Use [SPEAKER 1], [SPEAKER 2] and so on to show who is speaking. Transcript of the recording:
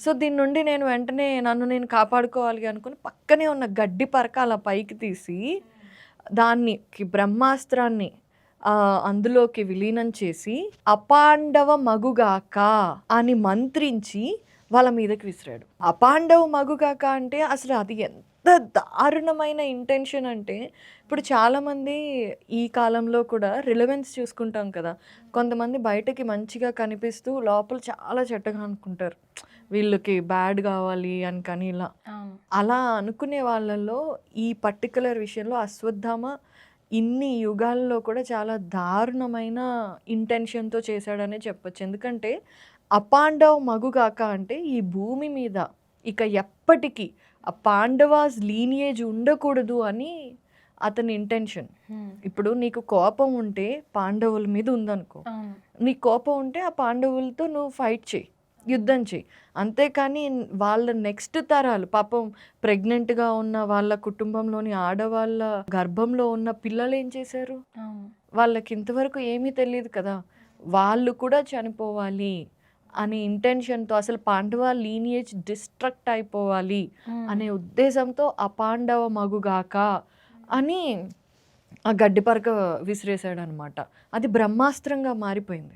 [SPEAKER 1] So దీని నుండి నేను వెంటనే నన్ను నేను కాపాడుకోవాలి అనుకుని పక్కనే ఉన్న గడ్డి పరక అలా పైకి తీసి బ్రహ్మాస్త్రాన్ని అందులోకి విలీనం చేసి అపాండవ మగుగాక అని మంత్రించి వాళ్ళ మీదకి విసిరాడు. అపాండవ మగుగాక అంటే అసలు అది ఎంత దారుణమైన ఇంటెన్షన్ అంటే, ఇప్పుడు చాలామంది ఈ కాలంలో కూడా రిలవెన్స్ చూసుకుంటాం కదా, కొంతమంది బయటకి మంచిగా కనిపిస్తూ లోపల చాలా చెడ్డగా అనుకుంటారు, వీళ్ళకి బ్యాడ్ కావాలి అని. కానీ అలా అనుకునే వాళ్ళల్లో ఈ పర్టికులర్ విషయంలో అశ్వత్థామ ఇన్ని యుగాల్లో కూడా చాలా దారుణమైన ఇంటెన్షన్‌తో చేశాడనే చెప్పొచ్చు. ఎందుకంటే అపాండవ్ మగుగాక అంటే ఈ భూమి మీద ఇక ఎప్పటికి ఆ పాండవాస్ లీనియేజ్ ఉండకూడదు అని అతని ఇంటెన్షన్. ఇప్పుడు నీకు కోపం ఉంటే పాండవుల మీద ఉందనుకో, నీకు కోపం ఉంటే ఆ పాండవులతో నువ్వు ఫైట్ చెయ్యి, యుద్ధం చెయ్యి. అంతేకాని వాళ్ళ నెక్స్ట్ తరాలు పాపం ప్రెగ్నెంట్‌గా ఉన్న వాళ్ళ కుటుంబంలోని ఆడవాళ్ళ గర్భంలో ఉన్న పిల్లలు ఏం చేశారు? వాళ్ళకి ఇంతవరకు ఏమీ తెలీదు కదా, వాళ్ళు కూడా చనిపోవాలి అనే ఇంటెన్షన్‌తో, అసలు పాండవ లీనియేజ్ డిస్ట్రక్ట్ అయిపోవాలి అనే ఉద్దేశంతో అపాండవ మగుగాక అని ఆ గడ్డి పరక విసిరేసాడనమాట. అది బ్రహ్మాస్త్రంగా మారిపోయింది.